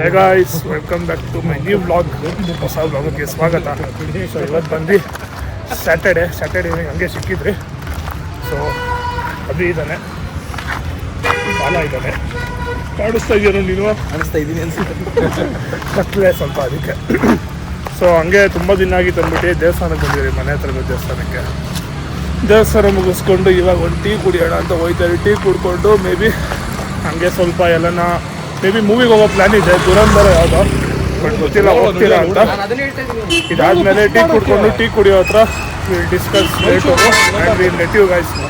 Hey guys, welcome back to my new vlog. ಹೊಸ ವ್ಲಾಗ್ಗೆ ಸ್ವಾಗತ. So ಇವತ್ತು ಬಂದು ಸ್ಯಾಟರ್ಡೇ ಈವ್ನಿಂಗ್ ಹಂಗೆ ಸಿಕ್ಕಿದ್ರಿ. ಸೊ ಅಭಿ ಇದ್ದಾನೆ, ಬಾಲ ಇದ್ದಾನೆ. ಕಾಣಿಸ್ತಾ ಇದೆಯೋ ನೀನು? ಕಾಣಿಸ್ತಾ ಇದ್ದೀನಿ ಅನ್ಸುತ್ತೆ. ಕತ್ತಲೆ ಸ್ವಲ್ಪ ಅದಕ್ಕೆ. ಸೊ ಹಂಗೆ ತುಂಬ ದಿನ ಆಗಿತ್ತು ಅಂದ್ಬಿಟ್ಟು ದೇವಸ್ಥಾನಕ್ಕೆ ಬಂದಿರಿ, ಮನೆ ಹತ್ರದ ದೇವಸ್ಥಾನಕ್ಕೆ. ದೇವಸ್ಥಾನ ಮುಗಿಸ್ಕೊಂಡು ಇವಾಗ ಒಂದು ಟೀ ಕುಡಿಯೋಣ ಅಂತ ಹೋಯ್ತಾರೆ. ಟೀ ಕುಡ್ಕೊಂಡು ಮೇ ಬಿ ಹಂಗೆ ಸ್ವಲ್ಪ ಎಲ್ಲನ ಮೂವಿಗೆ ಹೋಗೋ ಪ್ಲ್ಯಾನ್ ಇದೆ. ದುರಂಧರ ಯಾವುದೋ ಬಟ್ ಗೊತ್ತಿಲ್ಲ, ಹೋಗ್ತೀರಾ ಅಂತ. ಇದಾದ್ಮೇಲೆ ಟೀ ಕುಡ್ಕೊಂಡು ಟೀ ಕುಡಿಯೋ ಹತ್ರ will discuss later and will let you guys know.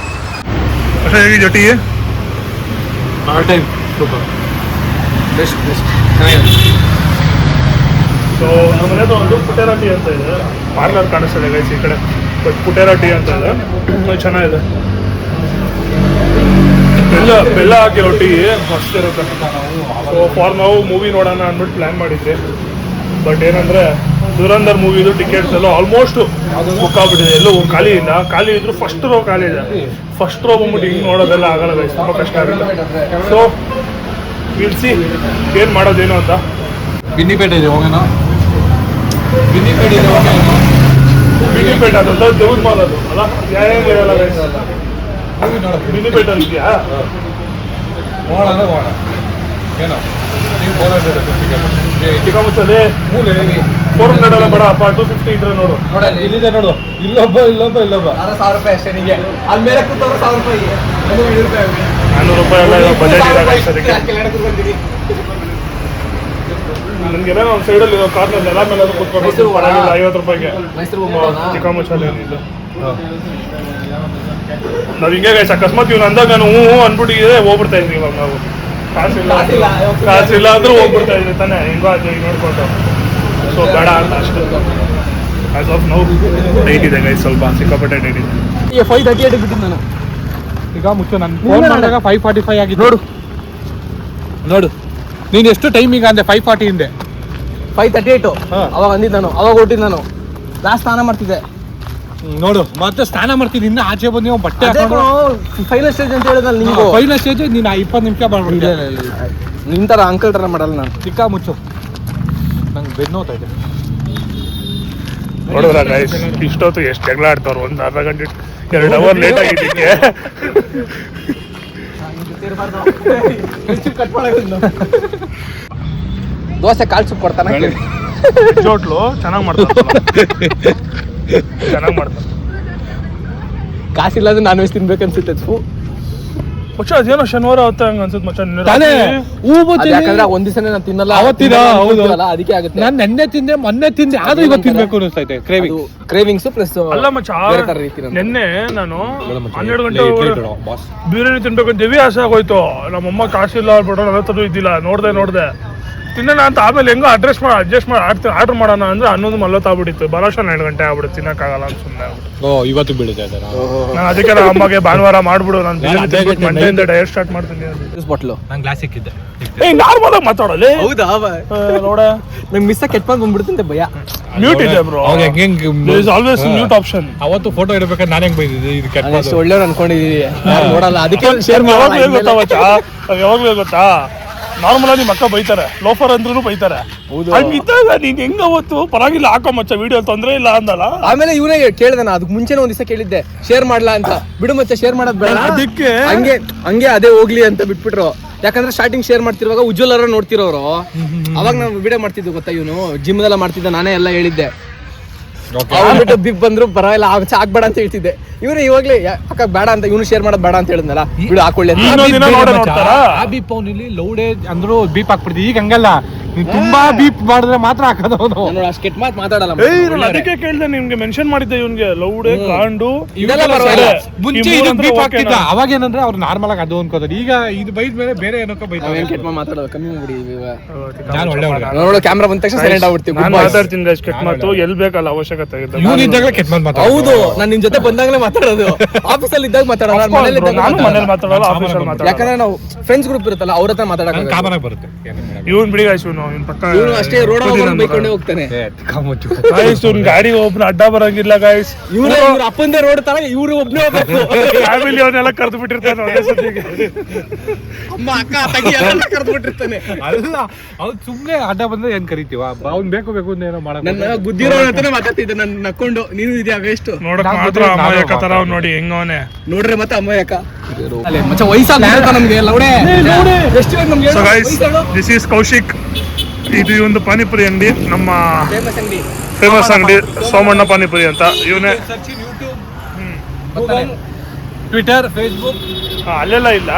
ಅಷ್ಟೇ ಹೇಗಿದೆಯೋ tea? Time super, best so ನಮ್ಮ ಮನೆದು ಒಂದು ಪುಟೇರಾ ಟೀ ಅಂತ ಇದೆ. ಪಾರ್ಲರ್ ಕಾಣಿಸ್ತಿದೆ ಗೈಸ್ ಈ ಕಡೆ, ಬಟ್ ಪುಟೇರಾ ಟೀ ಅಂತ ಇದೆ, ಚೆನ್ನಾಗಿದೆ. ಬೆಲ್ಲ ಹಾಕಿರೋ ಟೀ ಮಸ್ತ್ ಇರುತ್ತೆ. ಸೊ ಫಾರ್ ನಾವು ಮೂವಿ ನೋಡೋಣ ಅಂದ್ಬಿಟ್ಟು ಪ್ಲ್ಯಾನ್ ಮಾಡಿದ್ರಿ. ಬಟ್ ಏನಂದರೆ ದುರಂಧರ್ ಮೂವಿದು ಟಿಕೆಟ್ಸ್ ಎಲ್ಲ ಆಲ್ಮೋಸ್ಟ್ ಬುಕ್ ಆಗ್ಬಿಟ್ಟಿದೆ. ಎಲ್ಲೂ ಖಾಲಿ ಇಲ್ಲ. ಖಾಲಿ ಇದ್ರು ಫಸ್ಟ್ ರೋ ಖಾಲಿ ಇದೆ. ಫಸ್ಟ್ ರೋ ಬಂದ್ಬಿಟ್ಟು ಹಿಂಗೆ ನೋಡೋದೆಲ್ಲ ಆಗಲ್ಲ ಗೈಸ್, ತುಂಬ ಕಷ್ಟ ಆಗುತ್ತೆ. ಸೊ ವಿಲ್ ಸಿ ಏನು ಮಾಡೋದೇನು ಅಂತ. ಬಿನ್ನಿಪೇಟೆ ಇದೆ ಹೋಗೋಣ. ಬಿನ್ನಿಪೇಟೆ ಅದು ದೇವ್ರ ಮಾಲ್ ಅದು ಅಲ್ಲ, ಯಾವ ಇರಲ್ಲ ಗೈಸ್. ಬಿನ್ನಿಪೇಟೆ ಇದೆಯಾ? ಹೋಗೋಣ ಏನೋ ಚಿಕ್ಕಮುಚ್ಚಲ್ಲಿ 400 ಎಲ್ಲ ಬೇಡ ಅಪ್ಪ, 250 ಇದ್ರೆ ನೋಡು. ಇಲ್ಲಿದೆ ನೋಡು, ಇಲ್ಲೊಬ್ಬ 1000 ರೂಪಾಯಿ ಅಷ್ಟೇ. ನಿಮಗೆ ಅಲ್ಲಿ ಮೇಲೆ ಕೂತವ್ರು 1000 ರೂಪಾಯಿ, 400 ರೂಪಾಯಿ ಎಲ್ಲ ಬಜೆಟ್ ಇದೆ ಗೈಸ್. ಅದಕ್ಕೆ ನನಗೆಲ್ಲ ಒಂದು ಸೈಡಲ್ಲಿ ಇರೋ ಕಾರ್ನಲ್ಲಿ ಎಲ್ಲ ಮೇಲೆ ಕೂತ್ಕೊಂಡು 50 ರೂಪಾಯಿಗೆ ಚಿಕ್ಕಮುಚ್ಚಲ್ಲಿ ಏನಿಲ್ಲ. ನಾವು ಹಿಂಗೆ ಗೈಸ್ ಅಕಸ್ಮಾತ್ ಇವ್ನು ಅಂದಾಗ ನಾನು ಹ್ಞೂ ಅಂದ್ಬಿಟ್ಟಿದೆ ಹೋಗ್ಬಿಡ್ತಾ ಇದ್ವಿ. ಇವಾಗ ನಾವು ಕಾಸಿಲ್ಲ ಅಂದ್ರೂ ಹೋಗ್ಬಿಡ್ತಾ ಇದ್ವಿ ತಾನೆ, ಹಿಂಗೋ ಅದು ಈಗ ನೋಡ್ಕೊಂಡು. ಸೊ ಬೇಡ ಅಂತ ಅಷ್ಟು. ಆಸ್ ಆಫ್ ನೌ ಡೇಟ್ ಇದೆ ಗೈಸ್, ಸ್ವಲ್ಪ ಸಿಕ್ಕಾಪಟ್ಟೆ ಡೇಟ್ ಇದೆ. 538 ಬಿಟ್ಟಿದ್ದು ನಾನು. ಈಗ ಮುಚ್ಚು, ನಾನು ಫೋನ್ ಮಾಡಿದಾಗ 5:45 ಆಗಿತ್ತು. ನೋಡು ನೀನು ಎಷ್ಟು ಟೈಮಿಗೆ ಅಂದೆ? 5:40 ಹಿಂದೆ 538 ಅವಾಗ ಅಂದಿದ್ದು ನಾನು. ಅವಾಗ ಹೊಟ್ಟಿದ್ದು ನಾನು. ಲಾಸ್ಟ್ ಸ್ನಾನ ಮಾಡ್ತಿದ್ದೆ ನೋಡು. ಮತ್ತೆ ಸ್ನಾನ ಮಾಡ್ತಿದ್ದೆ, ಇನ್ನು ಆಚೆ ಬಂದು ಬಟ್ಟೆ ಫೈನಲ್ ಸ್ಟೇಜ್ ಅಂತ ಹೇಳಿದ್ನಲ್ಲ ನಿಂಗೂ. ಫೈನಲ್ ಸ್ಟೇಜ್ ನೀನು 20 ನಿಮಿಷ ಮಾಡ್ಬಿಟ್ಟಿದ್ದೆ. ನಿನ್ನ ಥರ ಅಂಕಲ್ ಥರ ಮಾಡಲ್ಲ ನಾನು. ಚಿಕ್ಕ ಮುಚ್ಚು, ನಂಗೆ ಬೆನ್ನು ನೋತಾ ಇದೆ. ನೋಡಿದ್ರ ಗೈಸ್ ಇಷ್ಟೊತ್ತು ಎಷ್ಟು ಜಗಳ ಆಡ್ತವ್ರು. ಒಂದು ಅರ್ಧ ಗಂಟೆ 2 ಅವರ್ ಲೇಟ್ ಆಗಿದ್ದಕ್ಕೆ. ದೋಸೆ ಕಾಳು ಸುಪ್ ಕೊಡ್ತಾನೆ. ಜೋಟ್ಲು ಚೆನ್ನಾಗಿ ಮಾಡ್ತಾರೆ. ಕಾಸಿಲ್ಲ ಅಂದ್ರೆ ನಾನ್ ವೆಜ್ ತಿನ್ಬೇಕನ್ಸುತ್ತೆ. ಮಚ್ಚ ಅದೇನೋ ಶನಿವಾರ ಹೊತ್ತ ಹಂಗ ಅನ್ಸುತ್ತೆ ಮಚ್ಚ. ಯಾಕಂದ್ರೆ ಒಂದ್ ದಿವಸನೇ ನಾನು ತಿನ್ನಲ್ಲ, ಅದಕ್ಕೆ ಆಗುತ್ತೆ. ನಾನು ನೆನ್ನೆ ತಿಂದೆ, ಮೊನ್ನೆ ತಿಂದೆ, ಆದ್ರೂ ಇವತ್ತು ತಿನ್ಬೇಕು ಅನಿಸ್ತೈತೆ. ಕ್ರೇವಿಂಗ್ಸ್ ಪ್ಲಸ್ ಅಲ್ಲ ಮಚ್ಚ. ನಿನ್ನೆ ನಾನು 12 ಗಂಟೆ ಬಿರಿಯಾನಿ ತಿನ್ಬೇಕು ಅಂತ ಹೆವಿ ಆಸೆ ಆಗೋಯ್ತು. ನಮ್ಮಮ್ಮ ಕಾಸಿಲ್ಲ ಬಿಡೋ, ನನ್ನ ಹತ್ರ ಇದ್ದಿಲ್ಲ. ನೋಡ್ದೆ ತಿನ್ನೋಣ ಅಂತ. ಆಮೇಲೆ ಹೆಂಗೋ ಅಡ್ಜಸ್ಟ್ ಮಾಡಿ ಆರ್ಡರ್ ಮಾಡೋಣ ಅಂದ್ರೆ 11 ಆಗ್ಬಿಟ್ಟಿತ್ತು. ಬರೋಷ್ಟ 12 ಗಂಟೆ ಆಗ್ಬಿಡುತ್ತೆ, ತಿನ್ನಕ್ಕಾಗಲ್ಲ ಅಂತ ಸುಮ್ಮನೆ ಆಗ್ಬಿಟ್ಟು. ಇವತ್ತು ಬೀಳುತ್ತೆ ನಾನು ಅದಕ್ಕೆ ನಮ್ಮ ಅಮ್ಮಗೆ ಭಾನುವಾರ ಮಾಡ್ಬಿಡು, ನಾನು ಮಂಡೆಯಿಂದ ಡಯಟ್ ಸ್ಟಾರ್ಟ್ ಮಾಡ್ತೀನಿ. ಬಾಟ್ಲು ನಂಗೆ ಗ್ಲಾಸ್ ಸಿಕ್ಕಿದ್ದೆ. ನಾರ್ಮಲ್ ಆಗಿ ಮಾತಾಡಲಿ. ಹೌದಾ? ನೋಡ ನಂಗೆ ಮಿಸ್ ಕೆಟ್ಕೊಂಡು ಬಂದ್ಬಿಡುತ್ತೆ ಭಯ. ಮ್ಯೂಟ್ ಇದೆ ಬ್ರೋ, ಆಲ್ವೇಸ್ ಮ್ಯೂಟ್ ಆಪ್ಷನ್. ಅವತ್ತು ಫೋಟೋ ಇಡಬೇಕಾದ್ರೆ ನಾನು ಹೆಂಗ್ ಬೈದಿದ್ದೆ, ಇದು ಕೆಟ್ಟ ಒಳ್ಳೆಯವ್ರು ಅನ್ಕೊಂಡಿದೀವಿ. ನೋಡಲ್ಲ, ಅದಕ್ಕೆ ಯಾವಾಗ್ಲೂ ಗೊತ್ತಾ ನಾರ್ಮಲ್ ಆಗಿ ನಿಮ್ಮ ಅಕ್ಕ ಬೈತಾರೆ, ಲೋಫರ್ ಅಂದ್ರೂ ಬೈತಾರೆ. ಹಂಗಿದ್ದಾಗ ನೀನ್ ಹೆಂಗ ಅವತ್ತು ಪರವಾಗಿಲ್ಲ ಹಾಕೋ ಮಚ್ಚ ವಿಡಿಯೋ ತೊಂದ್ರೆ ಇಲ್ಲ ಅಂದಲ್ಲ. ಆಮೇಲೆ ಇವನೇ ಕೇಳಿದೆ, ನಾ ಅದಕ್ಕೆ ಮುಂಚೆನೇ ಒಂದ್ ದಿವಸ ಕೇಳಿದ್ದೆ ಶೇರ್ ಮಾಡ್ಲಾ ಅಂತ. ಬಿಡು ಮಚ್ಚ ಶೇರ್ ಮಾಡೋದ್ ಬೇಡ, ಅದಕ್ಕೆ ಹಂಗೆ ಅದೇ ಹೋಗ್ಲಿ ಅಂತ ಬಿಟ್ಬಿಟ್ರು. ಯಾಕಂದ್ರೆ ಸ್ಟಾರ್ಟಿಂಗ್ ಶೇರ್ ಮಾಡ್ತಿರುವಾಗ ಉಜ್ವಲ್ ಅವರ ನೋಡ್ತಿರೋರು. ಅವಾಗ ನಾವು ವಿಡಿಯೋ ಮಾಡ್ತಿದ್ವಿ ಗೊತ್ತಾ. ಇವನು ಜಿಮ್ ಎಲ್ಲ ಮಾಡ್ತಿದ್ದ, ನಾನೇ ಎಲ್ಲ ಹೇಳಿದ್ದೆ. ಅವ್ರು ಬಿಗ್ ಬಂದ್ರು ಪರವಾಗಿಲ್ಲ ಆಗ್ಬೇಡ ಅಂತ ಹೇಳ್ತಿದ್ದೆ. ಇವ್ರು ಇವಾಗ್ಲೇ ಅಕ್ಕ ಬೇಡ ಅಂತ, ಇವನು ಶೇರ್ ಮಾಡೋದ್ ಬೇಡ ಅಂತ ಹೇಳಿದ್ನಲ್ಲ, ಬಿಡು ಹಾಕೊಳ್ಳಿ ಅಂತ. ಆ ಬೀಪ್ ಅವನಲ್ಲಿ ಲೌಡೇಜ್ ಅಂದ್ರು ಬೀಪ್ ಹಾಕ್ಬಿಡ್ತೀವಿ. ಈಗ ಹಂಗಲ್ಲ, ನೀನ್ ತುಂಬಾ ಬೀಪ್ ಮಾಡಿದ್ರೆ ಮಾತ್ರ ಹಾಕೋದು. ಅವನು ಅಷ್ಟು ಕೆಟ್ಟ ಮಾತು ಮಾತಾಡಲ್ಲ. ಅದಕ್ಕೆ ಕೇಳಿದೆ ನಿಮ್ಗೆ, ಮೆನ್ಷನ್ ಮಾಡಿದ್ದೆ ಇವನ್ಗೆ ಲೌಡೆ ಕಾಂಡು ಮುಂಚೆ ಇದು ಬೀಪ್ ಹಾಕ್ತಿದ್ದ. ಅವಾಗ ಏನಂದ್ರೆ ಅವ್ರು ನಾರ್ಮಲ್ ಆಗಿ ಅದು ಅನ್ಕೋತಾರೆ. ಈಗ ಇದು ಬೈದ ಮೇಲೆ ಬೇರೆ ಏನಕ್ಕ ಬೈತಾರೆ. ಕೆಟ್ಟ ಮಾತಾಡೋದು ಕಮ್ಮಿ ಮಾಡಿ. ನಾನು ಒಳ್ಳೆ ನೋಡೋ ಕ್ಯಾಮ್ರಾ ಬಂದ ತಕ್ಷಣ ಸೈಲೆಂಟ್ ಆಗ್ಬಿಡ್ತೀವಿ. ನಾನು ಮಾತಾಡ್ತೀನಿ ಕೆಟ್ಟ ಮಾತು ಎಲ್ಲಿ ಬೇಕಲ್ಲ ಅವಶ್ಯಕತೆ ಇದೆ. ಇವನಿದ್ದಾಗಲೇ ಕೆಟ್ಟ ಮಾತು ಮಾತಾಡೋದು. ಹೌದು, ನಾನು ನಿಮ್ ಜೊತೆ ಬಂದಾಗಲೇ ಮಾತಾಡೋದು. ಆಫೀಸಲ್ಲಿ ಇದ್ದಾಗ ಮಾತಾಡೋಲ್ಲ, ಮನೇಲಿ ಮಾತಾಡಲ್ಲ, ಆಫೀಸಲ್ಲಿ ಮಾತಾಡಲ್ಲ. ಯಾಕಂದ್ರೆ ನಾವು ಫ್ರೆಂಡ್ಸ್ ಗ್ರೂಪ್ ಇರುತ್ತಲ್ಲ, ಅವ್ರ ಹತ್ರ ಮಾತಾಡಕ್ಕೆ ಕಾಮನ್ ಆಗಿ ಬರುತ್ತೆ. ಇವನ್ ಬಿಡಿ ಗಾಯ್ಸ್, ಇವನು ಇವ್ನ್ ಪಕ್ಕ ಇವನು ಅಷ್ಟೇ ರೋಡ್ ಬೈಕೊಂಡೇ ಹೋಗ್ತಾನೆ. ಗಾಯ್ಸ್ ಇವ್ನ ಗಾಡಿ ಒಬ್ನ ಅಡ್ಡ ಬರಂಗಿಲ್ಲ ಗಾಯ್ಸ್. ಇವ್ರ ಅಪ್ಪಂದೇ ರೋಡ್ ತರ ಇವ್ರು ಒಬ್ನೇ ಹೋಗ್ಬೇಕು. ಫ್ಯಾಮಿಲಿ ಅವನ್ನೆಲ್ಲ ಕರೆದು ಬಿಟ್ಟಿರ್ತಾನೆ ಒಂದೇ ಸತಿಗೆ. ಅಮ್ಮ ಅಕ್ಕ ತಂಗಿ ಎಲ್ಲ ಕರೆದು ಬಿಟ್ಟಿರ್ತಾನೆ. ಅಲ್ಲ ಅವ್ನು ಸುಮ್ನೆ ಅಡ್ಡ ಬಂದ್ರೆ ಏನ್ ಕರಿತೀವ, ಅವ್ನ್ ಬೇಕು ಬೇಕು ಅಂತ ಏನೋ ಮಾಡಕ್ ನನ್ನ ಗುದ್ದಿರೋ ಅಂತಾನೆ ಮಾತಾಡ್ತಿದ್ದೆ ನನ್ನ ನಕ್ಕೊಂಡು. ನೀನು ಇದೆಯಾ ವೇಸ್ಟ್ ನೋಡಕ್ ಮಾತ್ರ ಅಮಾಯಕ ತರ ಅವ್ನು ನೋಡಿ ಹೆಂಗವನೆ ನೋಡ್ರೆ ಮತ್ತೆ ಅಮ್ಮಯ್ಯಕ್ಕ ಅಲ್ಲೇ ಮಚ್ಚ ವಯಸ್ಸಾಗ್ಬಿಡುತ್ತ ನಮ್ಗೆ ಲೌಡೆ. ಎಷ್ಟು ನಮ್ಗೆ so guys this is Kaushik. ಇದು ಒಂದು ಪಾನಿಪುರಿ ಅಂಗಡಿ, ನಮ್ಮ ಫೇಮಸ್ ಅಂಗಡಿ. ಫೇಮಸ್ ಅಂಗಡಿ ಸೋಮಣ್ಣ ಪಾನಿಪುರಿ ಅಂತ. ಇವನೇ ಟ್ವಿಟರ್, ಫೇಸ್ಬುಕ್ ಅಲ್ಲೆಲ್ಲ ಇಲ್ಲ,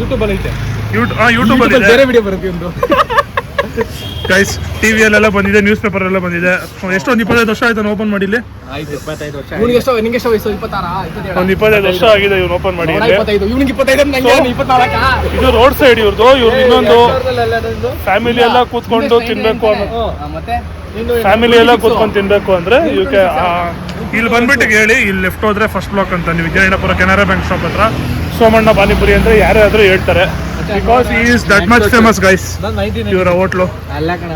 ಯೂಟ್ಯೂಬ್ ಅಲ್ಲಿ ಐತೆ. ಯೂಟ್ಯೂಬ್ ಅಲ್ಲಿ ಬೇರೆ ವಿಡಿಯೋ ಬರುತ್ತೆ ಒಂದು. ಗೈಸ್ ಟಿವಿಯಲ್ಲೆಲ್ಲ ಬಂದಿದೆ, ನ್ಯೂಸ್ ಪೇಪರ್ ಎಲ್ಲ ಬಂದಿದೆ. ಎಷ್ಟೊಂದು 25 ವರ್ಷ ಆಯ್ತು ಓಪನ್ ಮಾಡಿ. ಆಯ್ತು 25 ವರ್ಷ. ನಿಂಗೆ ಎಷ್ಟು ವಯಸ್ಸು? 26 ಒಂದು 25 ವರ್ಷ ಆಗಿದೆ ಇವ್ನು ಓಪನ್ ಮಾಡಿ. 25 ಇವ್ನಿಗೆ 25 ನಂಗೆ 24. ಇದು ರೋಡ್ ಸೈಡ್ ಇವ್ರದ್ದು. ಇನ್ನೊಂದು ಫ್ಯಾಮಿಲಿ ಎಲ್ಲ ಕೂತ್ಕೊಂಡು ತಿನ್ಬೇಕು ಅನ್ನೋ, ಮತ್ತೆ ಫ್ಯಾಮಿಲಿ ಎಲ್ಲ ಕೂತ್ಕೊಂಡು ತಿನ್ಬೇಕು ಅಂದ್ರೆ ಇವಕ್ಕೆ ಇಲ್ಲಿ ಬಂದ್ಬಿಟ್ಟು ಹೇಳಿ, ಇಲ್ಲಿ ಲೆಫ್ಟ್ ಹೋದ್ರೆ ಫಸ್ಟ್ ಬ್ಲಾಕ್ ಅಂತ. ನೀವು ವಿಜಯನಗರ ಕೆನರಾ ಬ್ಯಾಂಕ್ ಶಾಪ್ ಹತ್ರ ಸೋಮಣ್ಣ ಪಾನಿಪುರಿ ಅಂದ್ರೆ ಯಾರಾದ್ರೂ ಹೇಳ್ತಾರೆ. ಬಿಕಾಸ್ ಈ is that much famous guys ಇವರ ಹೋಟ್ಲು. ಅಲ್ಲ ಕಣ,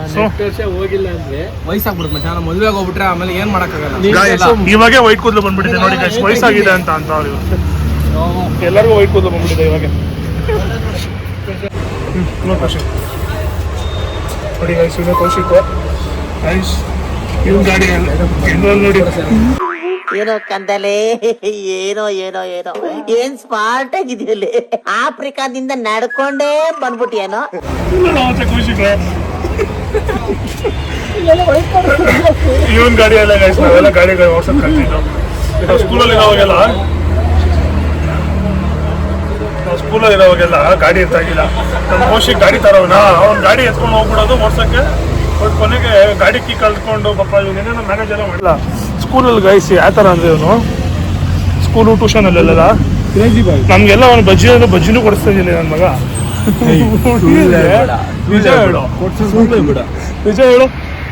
ವರ್ಷ ಹೋಗಿಲ್ಲ ಅಂದ್ರೆ ವಯಸ್ಸಾಗ್ಬಿಡುತ್ತೆ ಮಚ್ಚ. ನಾನು ಮದುವೆಗೆ ಹೋಗ್ಬಿಟ್ರೆ ಆಮೇಲೆ ಏನ್ ಮಾಡಕ್ಕಾಗಲ್ಲ. ಇವಾಗೆ ವೈಟ್ ಕೂದಲು ಬಂದ್ಬಿಟ್ಟಿದೆ ನೋಡಿ ಗೈಸ್, ವಯಸ್ಸಾಗಿದೆ ಅಂತ ಅವ್ರು. ಎಲ್ಲರಿಗೂ ವೈಟ್ ಕೂದಲು ಬಂದ್ಬಿಟ್ಟಿದೆ ಇವಾಗ. ನೋಡಿ ಗೈಸ್ ಇವನೇ ಕೌಶಿಕ್ ಗೈಸ್. ಇವ್ನ ಗಾಡಿ ನೋಡಿ ಏನೋ ಕಂದಲೆ, ಏನೋ ಏನೋ ಏನೋ ಏನ್ ಸ್ಮಾರ್ಟ್ ಆಗಿದೆಯಲ್ಲಿ. ಆಫ್ರಿಕಾದಿಂದ ನಡ್ಕೊಂಡೇ ಬಂದ್ಬಿಟ್ಟಿಯೇನೋ. ಕೌಶಿಕ್ ಇವನ್ ಗಾಡಿ ಎಲ್ಲ ಗೈಸ್. ನಾವೆಲ್ಲ ಗಾಡಿಗಳು ಓಡ್ಸಕ್ ಕಲ್ತಿದ್ದು ನಾವು ಸ್ಕೂಲಲ್ಲಿ ಇರೋವಾಗೆಲ್ಲ. ಗಾಡಿ ಇರ್ತಾಗಿಲ್ಲ. ನಮ್ಮ ಕೌಶಿಕ್ ಗಾಡಿ ತರೋನ, ಅವ್ನ ಗಾಡಿ ಎತ್ಕೊಂಡು ಹೋಗ್ಬಿಡೋದು ಓಡ್ಸಕ್ಕೆ. ಬಟ್ ಕೊನೆಗೆ ಗಾಡಿ ಕೀ ಕಳ್ಕೊಂಡು ಪಾಪ ಇವನೇನೋ ಮ್ಯಾನೇಜ್ ಎಲ್ಲ ಮಾಡಿಲ್ಲ. ಸ್ಕೂಲಲ್ಲಿ ಗೈಸ್ ಯಾವ ಥರ ಅಂದರೆ ಇವನು ಸ್ಕೂಲು ಟ್ಯೂಷನಲ್ಲೆಲ್ಲ ನಮಗೆಲ್ಲ ಅವ್ನು ಬಜ್ಜಿನೂ ಕೊಡಿಸ್ತಾ ಇದ್ದೀನಿ ನನ್ನ ಮಗ. ನಿಜ ಹೇಳು,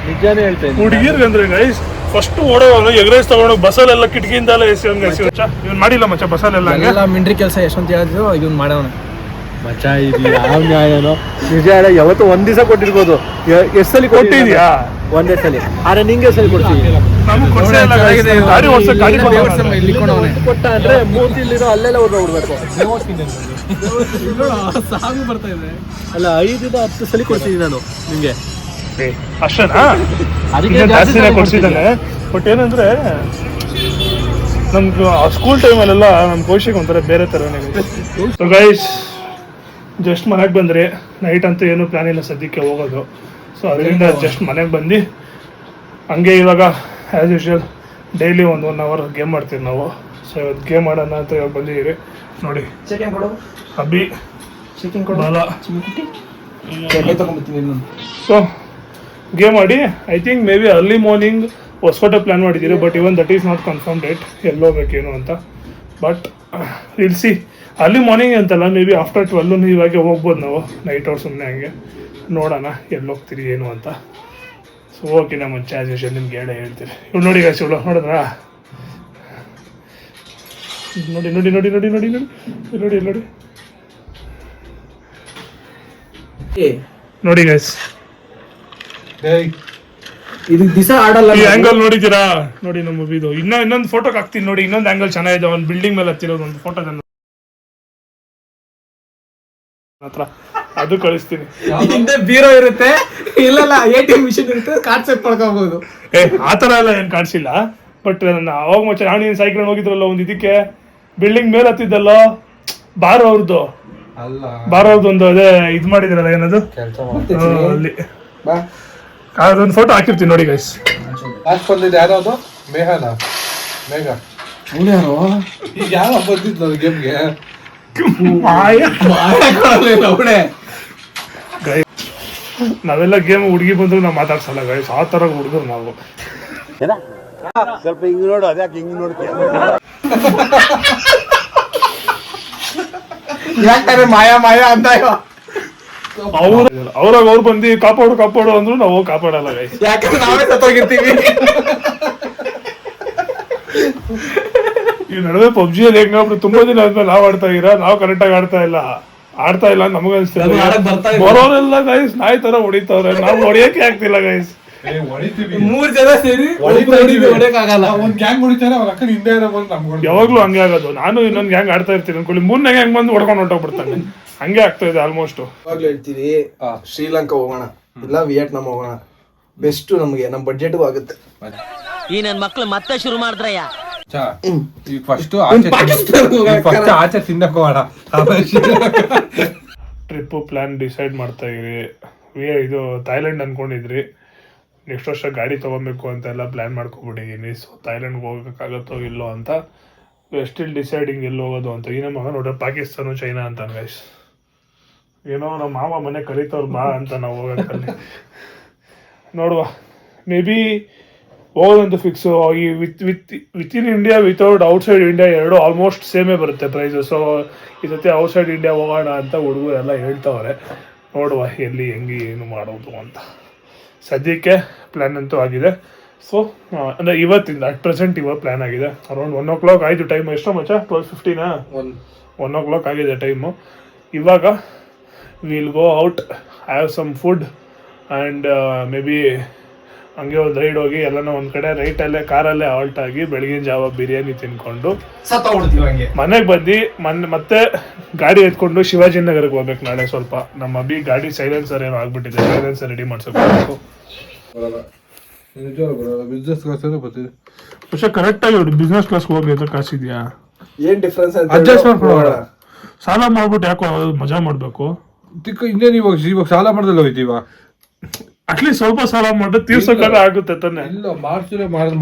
ನಿಜಾನೇ ಹೇಳ್ತೇನೆ. ಹುಡುಗಿರ್ಗೆ ಅಂದ್ರೆ ಗೈಸ್ ಫಸ್ಟ್ ಓಡೋವಾಗ ಎಗ್ರೈಸ್ ತಗೊಂಡು ಬಸ್ಸಲ್ಲೆಲ್ಲ ಕಿಟಕಿಯಿಂದಲೇ ಎಸಿ ಇವ್ನು ಮಾಡಿಲ್ಲ ಮಚ್ಚ ಬಸ್ಸಲ್ಲೆಲ್ಲ. ಎಲ್ಲ ಮಿಂಡ್ರಿ ಕೆಲಸ ಎಷ್ಟೊಂತ ಹೇಳಿದ್ರು ಇವ್ನು ಮಾಡೋಣ ಮಚ್ಚ. ಇದು ಯಾವ ನ್ಯಾಯನೋ ನಿಜ ಹೇಳ. ಯಾವತ್ತು ಒಂದ್ ದಿವಸ ಕೊಟ್ಟಿರ್ಬೋದು, ಎಷ್ಟು ಸಲ ಕೊಟ್ಟಿದ್ಯಾ? ಒಂದೇ ಸಲ. ಆದ್ರೆ ನಿಂಗೆ ಸಲ ಕೊಡ್ತೀವಿ. ನಮ್ಗೆ ಕೊಡ್ಸೇ ಇಲ್ಲ ಗಾಡಿ ಓಡ್ಸಕ್. ಗಾಡಿ ಕೊಟ್ಟ ಅಂದ್ರೆ ಮೂತಿಲಿರೋ ಅಲ್ಲೆಲ್ಲ ಓಡ್ಬಿಡ್ಬೇಕು. ಸಾಗು ಬರ್ತಾ ಇದೆ. ಅಲ್ಲ 5-10 ಸಲ ಕೊಡ್ತೀನಿ ನಾನು ನಿಮ್ಗೆ. ಅಷ್ಟೇನಾ? ಜಾಸ್ತಿನೇ ಕೊಡ್ಸಿದ್ದಾನೆ. ಬಟ್ ಏನಂದ್ರೆ ನಮ್ಗೆ ಸ್ಕೂಲ್ ಟೈಮಲ್ಲೆಲ್ಲ ನಮ್ಮ ಕೌಶಿಕ್ ಒಂಥರ ಬೇರೆ ಥರನೇ. ಸೊ ಗೈಸ್ ಜಸ್ಟ್ ಮನೆಗೆ ಬಂದ್ರಿ. ನೈಟ್ ಅಂತೂ ಏನೂ ಪ್ಲಾನ್ ಇಲ್ಲ ಸದ್ಯಕ್ಕೆ ಹೋಗೋದು. ಸೊ ಅದರಿಂದ ಜಸ್ಟ್ ಮನೆಗೆ ಬಂದು ಹಂಗೆ ಇವಾಗ as usual daily 1 hour game ಮಾಡ್ತೀವಿ ನಾವು. ಸೊ ಇವತ್ತು ಗೇಮ್ ಆಡೋಣ ಅಂತ ಇವಾಗ ಬಂದಿದ್ದೀವಿ ನೋಡಿ. ಅಬ್ಬಿ ಬಾಲ. ಸೊ ಗೇಮ್ ಆಡಿ I think maybe early morning Hosakote plan ಮಾಡಿದ್ದೀರಿ. But even that is not confirm date ಎಲ್ಲೋಗ್ಬೇಕೇನು ಅಂತ. But will see. Early morning ಅಂತಲ್ಲ, ಮೇ ಬಿ ಆಫ್ಟರ್ 12 ಇವಾಗೆ ಹೋಗ್ಬೋದು ನಾವು ನೈಟ್ ಔಟ್. ಸುಮ್ಮನೆ ಹಂಗೆ ನೋಡೋಣ ಎಲ್ಲಿ ಹೋಗ್ತೀರಿ ಏನು ಅಂತ. ಸೊ ಓಕೆನಾ ಮುಂಚೆ ಆ್ಯಸ್ ಯೂಶುವಲ್ ನಿಮ್ಗೆ ಹೇಳ್ತೀರಿ. ಇವ್ರು ನೋಡಿ ಗಾಯ್ಸ್, ಇವಳು ನೋಡಿದ್ರಾ? ನೋಡಿ ನೋಡಿ ನೋಡಿ ನೋಡಿ ನೋಡಿ ನೋಡಿ ನೋಡಿ ನೋಡಿ ನೋಡಿ ಗೈಸ್. ಇದು ದಿವಸ ಆಡಲ್ಲ. ಈ ಆಂಗಲ್ ನೋಡಿದ್ದೀರಾ? ನೋಡಿ ನಮ್ಮ ಇದು ಇನ್ನೊಂದು ಫೋಟೋಗೆ ಹಾಕ್ತೀನಿ ನೋಡಿ. ಇನ್ನೊಂದು ಆಂಗಲ್ ಚೆನ್ನಾಗಿದೆ. ಒಂದು ಬಿಲ್ಡಿಂಗ್ ಮೇಲೆ ಹತ್ತಿರೋದು ಒಂದು ಫೋಟೋ ಹತ್ರ, ಅದು ಕಳಿಸ್ತೀನಿ. ಹಿಂದೆ ಬೀರೋ ಇರುತ್ತೆ, ಇಲ್ಲಲ್ಲ ATM ಮಿಷಿನ್ ಇರುತ್ತೆ, ಕಾರ್ಡ್ ಸೆಟ್ ಮಾಡ್ಕೋಬಹುದು. ಆ ಥರ ಎಲ್ಲ ಏನು ಕಾಣಿಸಿಲ್ಲ. ಬಟ್ ಅವಾಗ ಮಚ್ಚ ರಾಣಿ ಸೈಕಲ್ ಹೋಗಿದ್ರಲ್ಲ ಒಂದು ಇದಕ್ಕೆ ಬಿಲ್ಡಿಂಗ್ ಮೇಲೆ ಹತ್ತಿದ್ದಲ್ಲ, ಬಾರ್ ಅವ್ರದ್ದು ಒಂದು ಅದೇ ಇದು ಮಾಡಿದ್ರಲ್ಲ ಏನದು ಅಲ್ಲಿ, ಅದೊಂದು ಫೋಟೋ ಹಾಕಿರ್ತೀನಿ ನೋಡಿ ಗೈಸ್. ಯಾವ್ದು ಮೇಘನ ಮೇಘ ಈಗ ಯಾವ ಬಂದಿದ್ದು ಗೇಮ್ಗೆ ನಾವೆಲ್ಲ ಗೇಮ್ ಹುಡುಗಿ ಬಂದ್ರು ನಾವು ಮಾತಾಡ್ಸಲ್ಲ ಗೈಸ್. ಆ ತರ ಹುಡುಗರು ನಾವು. ಸ್ವಲ್ಪ ಹಿಂಗ್ ನೋಡು, ಅದ್ಯಾಕೆ ಹಿಂಗ್ ನೋಡ್ತೀಯ? ಯಾಕಂದ್ರೆ ಮಾಯಾ ಅಂತ ಅವ್ರು ಬಂದು ಕಾಪಾಡು ಅಂದ್ರು ನಾವು ಕಾಪಾಡಲ್ಲ ಗೈಸ್. ಯಾಕಂದ್ರೆ ನಾವೇ ಸತ್ತೋಗಿರ್ತೀವಿ. ಈ ನಡುವೆ ಪಬ್ಜಿಯಲ್ಲಿ ಹೆಂಗಪ್ಪ ತುಂಬಾ ದಿನ ಆದ್ಮೇಲೆ ನಾವು ಆಡ್ತಾ ಇದ್ದೀರಾ, ನಾವು ಕರೆಕ್ಟಾಗಿ ಆಡ್ತಾ ಇಲ್ಲ. ಆಡ್ತಾ ಇಲ್ಲ ನಮಗ ಅನ್ಸ್ತಿಲ್ಲ. ನಮ್ಗೆ ಆಡಕ್ ಬರ್ತಾ ಇಲ್ಲ. ಬರೋರೆಲ್ಲ ಗೈಸ್ ನಾಯಿ ತರ ಹೊಡಿತಾವ್ರೆ, ನಾವು ಹೊಡಿಯಕ್ಕೆ ಆಗ್ತಿಲ್ಲ ಗೈಸ್. ಹೊಡಿತೀವಿ 3 ಜನ ಸೇರಿ ಹೊಡಿಯಕ್ಕಾಗಲ್ಲ. ಒಂದ್ ಗ್ಯಾಂಗ್ ಹೊಡಿತಾರೆ, ಅವ್ರ ಅಕ್ಕನ ಹಿಂದೆ ಇರೋ ಬಂದು ನಮ್ಗೆ ಯಾವಾಗ್ಲೂ ಹಂಗೆ ಆಗೋದು. ನಾನು ಇನ್ನೊಂದ್ ಗ್ಯಾಂಗ್ ಆಡ್ತಾ ಇರ್ತೀನಿ ಅನ್ಕೊಳ್ಳಿ, 3ನೇ ಗ್ಯಾಂಗ್ ಬಂದು ಹೊಡ್ಕೊಂಡು ಹೊಂಟೋಗ್ಬಿಡ್ತಾನೆ. ಹಂಗೆ ಆಗ್ತಾ ಇದೆ ಆಲ್ಮೋಸ್ಟ್. ಇವಾಗ್ಲೂ ಹೇಳ್ತೀವಿ ಶ್ರೀಲಂಕಾ ಹೋಗೋಣ ಇಲ್ಲ ವಿಯೆಟ್ನಾಂ ಹೋಗೋಣ, ಬೆಸ್ಟ್ ನಮಗೆ, ನಮ್ಮ ಬಡ್ಜೆಟ್ಗೂ ಆಗುತ್ತೆ. ಈ ನನ್ ಮಕ್ಳು ಮತ್ತೆ ಶುರು ಮಾಡಿದ್ರಯ್ಯ. ಈಗ ಫಸ್ಟ್ ಆಚೆ ತಿನ್ನಕ್ ಹೋಗೋಣ. ಟ್ರಿಪ್ ಪ್ಲಾನ್ ಡಿಸೈಡ್ ಮಾಡ್ತಾ ಇದೀವಿ. ಇದು ಥೈಲ್ಯಾಂಡ್ ಅನ್ಕೊಂಡಿದ್ರಿ, ನೆಕ್ಸ್ಟ್ ವರ್ಷ ಗಾಡಿ ತೊಗೊಬೇಕು ಅಂತೆಲ್ಲ ಪ್ಲ್ಯಾನ್ ಮಾಡ್ಕೊಬಿಟ್ಟಿದ್ದೀನಿ. ಸೊ ಥೈಲ್ಯಾಂಡ್ಗೆ ಹೋಗೋಕ್ಕಾಗತ್ತೋ ಇಲ್ಲೋ ಅಂತ ಸ್ಟಿಲ್ ಡಿಸೈಡಿಂಗ್ ಎಲ್ಲಿ ಹೋಗೋದು ಅಂತ. ಈ ನಮ್ಮ ಮಗ ನೋಡ್ರೆ ಪಾಕಿಸ್ತಾನ ಚೈನಾ ಅಂತ ಗೈಸ್. ಏನೋ ನಮ್ಮ ಮಾವ ಮನೆ ಕರೀತವ್ರು ಬಾ ಅಂತ ನಾವು ಹೋಗೋಕ್ಕಲ್ಲಿ ನೋಡುವ. ಮೇ ಬಿ ಹೋಗೋದಂತೂ ಫಿಕ್ಸು. ಈ within India without outside India ಎರಡು ಆಲ್ಮೋಸ್ಟ್ ಸೇಮೇ ಬರುತ್ತೆ ಪ್ರೈಸು. ಸೊ ಈ ಸತಿ ಔಟ್ಸೈಡ್ ಇಂಡಿಯಾ ಹೋಗೋಣ ಅಂತ ಹುಡುಗರೆಲ್ಲ ಹೇಳ್ತವ್ರೆ. ನೋಡುವ ಎಲ್ಲಿ ಹೆಂಗೆ ಏನು ಮಾಡೋದು ಅಂತ. ಸದ್ಯಕ್ಕೆ ಪ್ಲ್ಯಾನ್ ಅಂತೂ ಆಗಿದೆ. ಸೊ ಅಂದರೆ ಇವತ್ತಿಂದ ಅಟ್ ಪ್ರೆಸೆಂಟ್ ಇವಾಗ ಪ್ಲ್ಯಾನ್ ಆಗಿದೆ. ಅರೌಂಡ್ 1 o'clock ಆಯಿತು ಟೈಮ್. ಎಷ್ಟೋ ಮಚ್ಚ 12:15 1 o'clock ಆಗಿದೆ ಟೈಮು. ಇವಾಗ will go out, have some food and maybe ಹಂಗೆ ಒಂದು ರೈಡ್ ಹೋಗಿ ಎಲ್ಲನೂ ಒಂದು ಕಡೆ ರೈಟಲ್ಲೇ ಕಾರಲ್ಲೇ ಆಲ್ಟ್ ಆಗಿ ಬೆಳಗಿನ ಜಾವ ಬಿರಿಯಾನಿ ತಿನ್ಕೊಂಡು ಮನೆಗೆ ಬಂದು ಮತ್ತೆ ಗಾಡಿ ಎತ್ಕೊಂಡು ಶಿವಾಜಿನಗರಕ್ಕೆ ಹೋಗ್ಬೇಕು ನಾಳೆ. ಸ್ವಲ್ಪ ನಮ್ಮ ಅಭಿ ಗಾಡಿ ಸೈಲೆನ್ಸರ್ ಏನೋ ಆಗ್ಬಿಟ್ಟಿದೆ, ಸೈಲೆನ್ಸರ್ ರೆಡಿ ಮಾಡ್ಸೋಬೇಕು. പക്ഷെ ಕರೆಕ್ಟಾಗಿ ಬಿಸ್ನೆಸ್ ಕ್ಲಾಸ್ಗೆ ಹೋಗಿ ಕಾಸಿದ್ಯಾ? ಏನ್ ಡಿಫ್ರೆನ್ಸ್ ಅಡ್ಜಸ್ಟ್ ಮಾಡ್ಕೊಳ್ಳೋಣ. ಸಾಲ ಮಾಡ್ಬಿಟ್ಟು ಯಾಕೋ ಮಜಾ ಮಾಡಬೇಕು. ಇನ್ನೇನು ಇವಾಗ ಸಾಲ ಮಾಡ್ದಲ್ಲ ಹೋಯ್ತೀವ, ಅಟ್ಲೀಸ್ಟ್ ಸ್ವಲ್ಪ ಸಾಲ ಮಾಡಿದ್ರೆ ತೀರ್ಸೋಕ್ಕಾಗ ಆಗುತ್ತೆ ತಾನೆ. ಇಲ್ಲ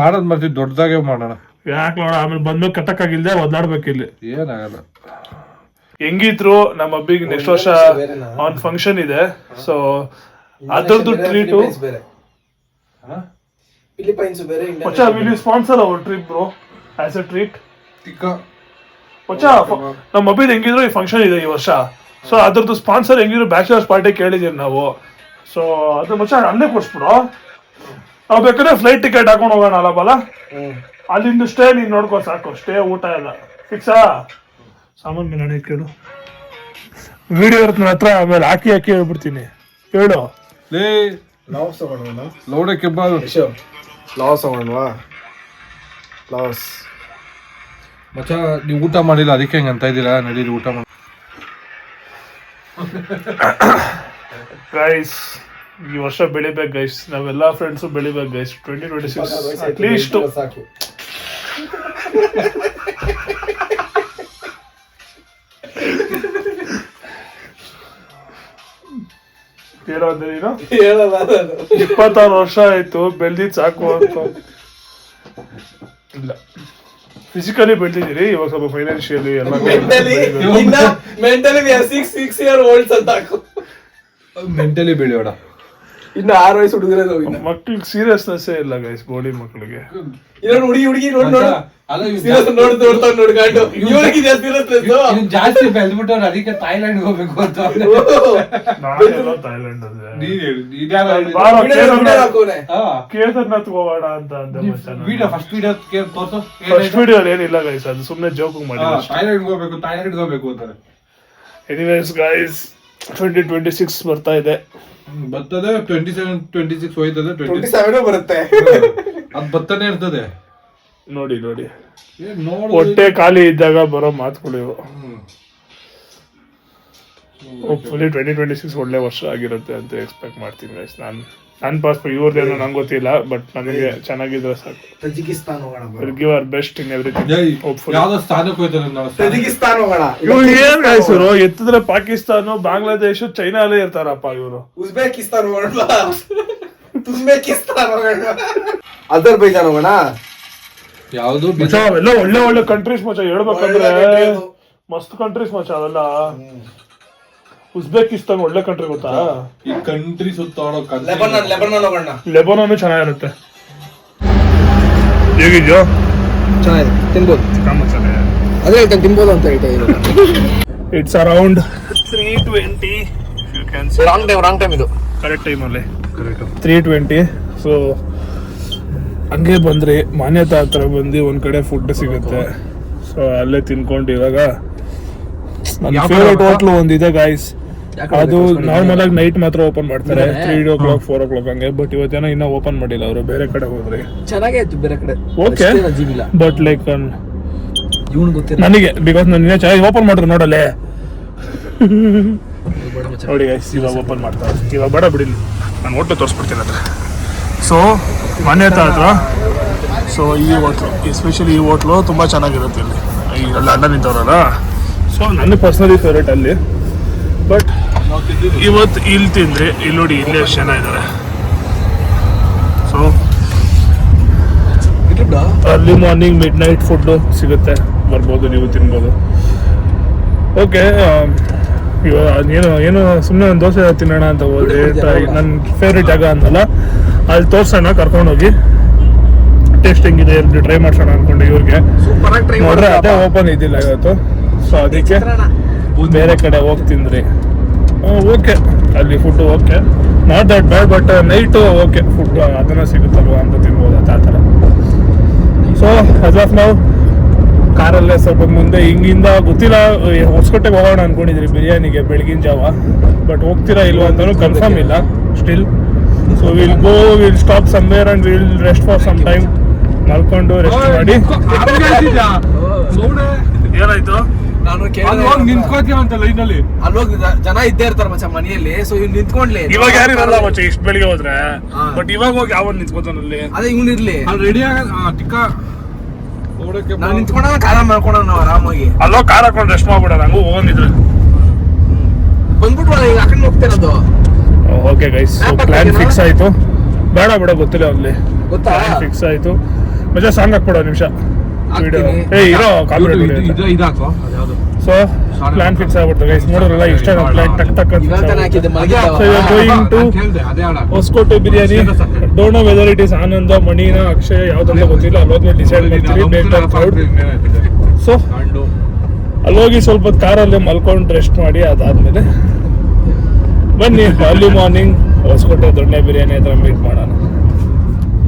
ಮಾಡೋದ್ ಮಾಡ್ತೀವಿ, ದೊಡ್ಡದಾಗೆ ಮಾಡೋಣ. ಯಾಕೆ ನೋಡ, ಆಮೇಲೆ ಬಂದು ಕಟ್ಟಕ್ಕಾಗಿಲ್ದೆ ಒದ್ದಾಡ್ಬೇಕು ಇಲ್ಲಿ. ಏನಾಗಲ್ಲ. ಹೆಂಗಿದ್ರು ನಮ್ಮ ಅಬ್ಬಿಗೆ ನೆಕ್ಸ್ಟ್ ವರ್ಷ ಅವ್ನ್ ಫಂಕ್ಷನ್ ಇದೆ. ಸೊ ಅದ್ರದ್ದು ಟ್ರೀಟು ಫಿಲಿಪೈನ್ಸ್ ಬೇರೆ, ಮಚ್ಚಾ will you sponsor our trip bro as a treat? ಮಚ್ಚಾ ನಮ್ಮ ಅಬ್ಬಿದ್ ಹೆಂಗಿದ್ರು ಈ ಫಂಕ್ಷನ್ ಇದೆ ಈ ವರ್ಷ. ಸೊ ಅದ್ರದ್ದು ಸ್ಪಾನ್ಸರ್ ಹೆಂಗಿದ್ರು ಬ್ಯಾಚುಲರ್ಸ್ ಪಾರ್ಟಿ ಕೇಳಿದೀವಿ ನಾವು. ಸೊ ಅದು ಮಚ್ಚಾ ಅಲ್ಲೇ ಕೊಡ್ಸ್ಬಿಡು. ನಾವು ಬೇಕಾದ್ರೆ ಫ್ಲೈಟ್ ಟಿಕೆಟ್ ಹಾಕೊಂಡು ಹೋಗೋಣ ಅಲ್ಲ ಬಲ, ಅಲ್ಲಿಂದ ಸ್ಟೇ ನೀನು ನೋಡ್ಕೋ ಸಾಕು. ಸ್ಟೇ ಊಟ ಎಲ್ಲ ಫಿಕ್ಸಾ? ಸಾಮಾನು ಮೇಲೆ ಕೇಳು, ವಿಡಿಯೋ ಇರುತ್ತೆ ನನ್ನ ಹತ್ರ, ಆಮೇಲೆ ಹಾಕಿ ಹೇಳ್ಬಿಡ್ತೀನಿ. ಹೇಳು ಲೇ ಲಾಸ್ ತಗೊಂಡ್ವಾ? ಲೌಡಕ್ಕೆ ಲಾಸ್ ತಗೊಂಡ್ವಾ? ಲಾಸ್ ಮಚ್ಚ ನೀವು ಊಟ ಮಾಡಿಲ್ಲ ಅದಕ್ಕೆ ಹೆಂಗೆ ಅಂತ ಇದ್ದೀರಾ? ನಡೀರಿ ಊಟ ಮಾಡಿ. ಗೈಸ್ ಈ ವರ್ಷ ಬೆಳಿಬೇಕು ಗೈಸ್, ನಾವೆಲ್ಲ ಫ್ರೆಂಡ್ಸು ಬೆಳಿಬೇಕು ಗೈಸ್. 2026 ಅಟ್ಲೀಸ್ಟ್ ಸಾಕು. ಹೇಳೋದೇನೋ 26 ವರ್ಷ ಆಯ್ತು ಬೆಳ್ದಿದ್ ಸಾಕು ಅಂತ. ಇಲ್ಲ, ಫಿಸಿಕಲಿ ಬೆಳೆದಿದ್ದೀರಿ, ಇವಾಗ ಸ್ವಲ್ಪ ಫೈನಾನ್ಷಿಯಲಿ ಎಲ್ಲ ಮೆಂಟಲಿ ಬೆಳೆಯೋಣ. ಇನ್ನು 6 ವಯಸ್ಸು ಹುಡುಗರೇ ಮಕ್ಳಿಗೆ ಸೀರಿಯಸ್ನೆಸ್ಸೇ ಇಲ್ಲ ಗೈಸ್. ಬೋಡಿ ಮಕ್ಳಿಗೆ ಹುಡುಗಿ ಜಾಸ್ತಿ ಬೆಳೆದ್ಬಿಟ್ಟವ್ರು, ಅದಕ್ಕೆ ಥೈಲ್ಯಾಂಡ್ ಹೋಗ್ಬೇಕು ಅಂತ. ಥೈಲ್ಯಾಂಡ್ ಕೇದಾರ್ನಾಥ್ ಹೋಗೋಣ ಅಂತ ಅಂದೆ. ಫಸ್ಟ್ ವಿಡಿಯೋ ಏನಿಲ್ಲ ಗೈಸ್, ಅದು ಸುಮ್ಮನೆ ಜೋಕ್ ಮಾಡಿ. ಥೈಲ್ಯಾಂಡ್ ಹೋಗ್ಬೇಕು ಅಂತಾರೆ. ಎನಿವೇಸ್ ಗೈಸ್ 2026 ಬರ್ತಾ ಇದೆ. ಬರ್ತದೆ 27 26 ಹೋಯ್ತದೆ, 27 ಬರುತ್ತೆ. ಅದ್ ಬತ್ತಾನೆ ಇರ್ತದೆ. ನೋಡಿ ಹೊಟ್ಟೆ ಖಾಲಿ ಇದ್ದಾಗ ಬರೋ ಮಾತುಗಳು ಇವು. ಹೋಪ್ಫುಲಿ 2026 ಒಳ್ಳೆ ವರ್ಷ ಆಗಿರುತ್ತೆ ಅಂತ ಎಕ್ಸ್ಪೆಕ್ಟ್ ಮಾಡ್ತೀನಿ ಗೈಸ್. ನನ್ನ ಪಾಸ್ಪೋರ್ಟ್ ಇವ್ರದ್ದೇನೋ ನಂಗೆ ಗೊತ್ತಿಲ್ಲ, ಬಟ್ ನನಗೆ ಚೆನ್ನಾಗಿದ್ರೆ ಸಾಕು. ತಜಿಕಿಸ್ತಾನ್ ಹೋಗೋಣ, will give hour best in everything. Hopefully ಯಾವ್ದೋ ಸ್ಥಾನಕ್ಕೆ ಹೋಯ್ತಾರೆ. ತಜಿಕಿಸ್ತಾನ್ ಹೋಗೋಣ. ಇವ್ರು ಏನ್ ಗೈಸ್, ಇವರು ಎತ್ತಿದ್ರೆ ಪಾಕಿಸ್ತಾನ, ಬಾಂಗ್ಲಾದೇಶ, ಚೈನಾ ಅಲ್ಲೇ ಇರ್ತಾರಪ್ಪ ಇವರು. ಉಜ್ಬೇಕಿಸ್ತಾನ್ ಹೋಗೋಣ, ತುರ್ಬೇಕಿಸ್ತಾನ್ ಹೋಗೋಣ, ಅಜರ್ಬೈಜಾನ್ ಹೋಗೋಣ. ಯಾವ್ದು ಅವೆಲ್ಲ ಒಳ್ಳೆ ಕಂಟ್ರೀಸ್ ಮಚ್ಚ. ಹೇಳ್ಬೇಕಂದ್ರೆ ಮಸ್ತ್ ಕಂಟ್ರೀಸ್ ಮಚ್ಚ ಅವೆಲ್ಲ. ಉಜ್ಬೇಕಿಸ್ತಾನ್ ಒಳ್ಳೆ ಕಂಟ್ರಿ ಗೊತ್ತಾ? ಈ ಕಂಟ್ರಿ ಸುತ್ತಾಡೋ ಲೆಬನಾನ್ ಚೆನ್ನಾಗಿರುತ್ತೆ. ಹೇಗಿದ್ಯೋ? ಚೆನ್ನಾಗಿದೆ, ತಿನ್ಬೋದು. ಅದೇ ಹೇಳ್ತಾನೆ ತಿನ್ಬೋದು ಅಂತ ಹೇಳ್ತಾ ಇದ್ದೀನಿ. It's around 3:20. ರಾಂಗ್ ಟೈಮ್ ಇದು. ಕರೆಕ್ಟ್ ಟೈಮಲ್ಲಿ 3:20. ಸೊ ಹಂಗೆ ಬಂದ್ರಿ ಮಾನ್ಯತಾ ಹತ್ರ ಬಂದು ಒಂದ್ ಕಡೆ ಫುಡ್ ಸಿಗುತ್ತೆ. ಸೊ ಅಲ್ಲೇ ತಿನ್ಕೊಂಡು ಇವಾಗ ನನ್ನ ಯಾವ ಫೇವ್ರೇಟ್ ಕಡೆ ಹೋಟ್ಲು ಒಂದಿದೆ ಗಾಯ್ಸ್. ಅದು ನಾರ್ಮಲ್ ಆಗಿ ನೈಟ್ ಮಾತ್ರ ಓಪನ್ ಮಾಡ್ತಾರೆ, 3 o'clock 4 o'clock ಹಂಗೆ. ಬಟ್ ಇವತ್ತೇನೋ ಇನ್ನೂ ಓಪನ್ ಮಾಡಿಲ್ಲ ಅವರು, ಬೇರೆ ಕಡೆ ಹೋದ್ರೆ. ಚೆನ್ನಾಗೇ ಇತ್ತು ಬೇರೆ ಕಡೆ. ಓಕೆ, ಅಜೀವಿಲ್ಲ. ಬಟ್ ಲೈಕ್ ಇವನು ಗೊತ್ತಿಲ್ಲ ನನಗೆ, ಬಿಕಾಸ್ ನಾನು ಇನ್ನೂ ಚೆನ್ನಾಗಿ ಓಪನ್ ಮಾಡಿದ್ರು ನೋಡಲ್ಲೇ. ನೋಡಿ ಗೈಸ್, ಇವಾಗ ಓಪನ್ ಮಾಡ್ತಾರೆ. ಇವಾಗ ಬೇಡ ಬಿಡಿ, ನಾನು ಹೋಟ್ಲು ತೋರಿಸ್ಬಿಡ್ತೀನಿ ಅದ್ರ. ಸೊ ಮನೆ ಹತ್ರ ಸೊ ಈ ಹೋಟ್ಲು, ಎಸ್ಪೆಷಲಿ ಈ ಹೋಟ್ಲು ತುಂಬ ಚೆನ್ನಾಗಿರುತ್ತೆ ಇಲ್ಲಿ. ಎಲ್ಲ ಅಣ್ಣ ನಿಂತವ್ರಲ್ಲ, ಸೊ ನನ್ನ ಪರ್ಸನಲಿ ಫೇವ್ರೇಟ್ ಅಲ್ಲಿ. ಬಟ್ ಇವತ್ತು ಇಲ್ಲಿ ತಿಂದ್ರೆ ಇಲ್ಲಿ ನೋಡಿ, ಇಲ್ಲೇ ಎಷ್ಟು ಜನ ಇದ್ದಾರೆ. So early morning mid night food ಸಿಗುತ್ತೆ, ಬರ್ಬೋದು, ನೀವು ತಿನ್ಬೋದು. ಓಕೆ, ಇವಾಗ ಏನು ಸುಮ್ಮನೆ ಒಂದು ದೋಸೆ ತಿನ್ನೋಣ ಅಂತ ಹೋದ್ರೆ, ನನ್ನ ಫೇವ್ರೇಟ್ ಜಾಗ ಅಂದಲ್ಲ, ಅಲ್ಲಿ ತೋರ್ಸೋಣ, ಕರ್ಕೊಂಡೋಗಿ ಟೇಸ್ಟಿಂಗ್ ಇದೆ ಟ್ರೈ ಮಾಡ್ಸೋಣ ಅನ್ಕೊಂಡು ಇವ್ರಿಗೆ. ನೋಡ್ರೆ ಅದೇ ಓಪನ್ ಇದ್ದಿಲ್ಲ ಇವತ್ತು, ಸೊ ಅದಕ್ಕೆ ಬೇರೆ ಕಡೆ ಹೋಗಿ ತಿಂದ್ರಿ. ಓಕೆ, ಅಲ್ಲಿ food okay, not that bad, but night okay, food ಅದನ್ನ ಸಿಗುತ್ತಲ್ವ ಅಂತ ತಿನ್ಬೋದು ಆ ಥರ. ಸೊ ಆಸ್ ಆಫ್ ನಾವು ಕಾರಲ್ಲೇ ಸ್ವಲ್ಪ ಮುಂದೆ ಹಿಂಗಿಂದ ಗೊತ್ತಿಲ್ಲ, ಹೊಸಕೋಟೆಗೆ ಹೋಗೋಣ ಅನ್ಕೊಂಡಿದ್ರಿ ಬಿರಿಯಾನಿಗೆ ಬೆಳಗಿನ ಜಾವ. ಬಟ್ ಹೋಗ್ತೀರಾ ಇಲ್ವಾ ಅಂತಲೂ ಕನ್ಫರ್ಮ್ ಇಲ್ಲ still. So will stop somewhere and will rest for some time. ಮಲ್ಕೊಂಡು ರೆಸ್ಟ್ ಮಾಡಿ. ಏನಾಯ್ತು? ನಾನು ನಿಂತ್ಕೋತೀಯ ಅಂತ ಲೈನಲ್ಲಿ. ಅಲ್ಲೋಗಿ ಜನ ಇದ್ದೇ ಇರ್ತಾರ ಮಚ್ಚ ಮನೆಯಲ್ಲಿ. ಸೊ ಇವ್ನು ನಿಂತ್ಕೊಂಡ್ಲಿ. ಇವಾಗ ಯಾರು ಇರಲ್ಲ ಮಚ್ಚ, ಇಷ್ಟು ಬೆಳಿಗ್ಗೆ ಹೋದ್ರೆ. ಬಟ್ ಇವಾಗ ಹೋಗಿ ಯಾವ ನಿಂತ್ಕೋತಾನಲ್ಲಿ? ಅದೇ ಇವ್ನು ಇರ್ಲಿ, ಅಲ್ಲಿ ರೆಡಿ ಆಗ ಟಿಕ್ಕ ನಾನು ನಿಂತ್ಕೊಂಡಾಗ ಕಾಲ ಮಾಡ್ಕೊಳ ನಾವು ಆರಾಮಾಗಿ. ಅಲ್ಲೋ ಕಾರ್ ಹಾಕೊಂಡು ರೆಸ್ಟ್ ಮಾಡ್ಬಿಡೋಣ, ಹಂಗೂ ಹೋಗಿದ್ರೆ ಬಂದ್ಬಿಟ್ವಲ್ಲ ಈಗ, ಆ ಕಡೆ ಹೋಗ್ತಿರೋದು. ಓಕೆ ಗೈಸ್, ಪ್ಲಾನ್ ಫಿಕ್ಸ್ ಆಯ್ತು. ಬೇಡ ಬೇಡ ಗೊತ್ತಿಲ್ಲ ಅಲ್ಲಿ, ಗೊತ್ತಾ? ಫಿಕ್ಸ್ ಆಯ್ತು. ಮಜಾ ಸಾಂಗ್ ಹಾಕ್ಬಿಡೋ ನಿಮಿಷ ವಿಡಿಯೋ. ಇರೋ ಇದಾಕೋ ಅದ್ಯಾವುದು. ಸೊ ಪ್ಲಾನ್ ಫಿಕ್ಸ್ ಆಗ್ಬಿಡ್ತು ಗೈಸ್. ನೋಡಿರಲ್ಲ ಇಷ್ಟ ಪ್ಲಾನ್ ಟಕ್ ಟಕ್ ಅಂತ. ಇವಾಗ ತಾನೇ ಹಾಕಿದ್ದೆ ಮಲಗಿದ್ದಾವ. So we are going to ಕೇಳ್ದೆ ಅದೇ ಹಾಡ. Hosakote biryani. Don't know whether it is Ananda, ಮಣಿನ, ಅಕ್ಷಯ್ ಯಾವ್ದಂತ ಗೊತ್ತಿಲ್ಲ. ಅಲ್ಲೋದ್ಮೇಲೆ ಡಿಸೈಡ್ ಮಾಡ್ತೀವಿ ಬೇಟ್ ಆಫ್ ಕ್ರೌಡ್. ಸೊ ಅಲ್ಲೋಗಿ ಸ್ವಲ್ಪ ಕಾರಲ್ಲಿ ಮಲ್ಕೊಂಡು ರೆಸ್ಟ್ ಮಾಡಿ, ಅದಾದ್ಮೇಲೆ ಬನ್ನಿ ಅರ್ಲಿ ಮಾರ್ನಿಂಗ್ ಹೊಸಕೋಟೆ ದೊಣ್ಣೆ ಬಿರಿಯಾನಿ ಹತ್ರ ಮೀಟ್ ಮಾಡೋಣ.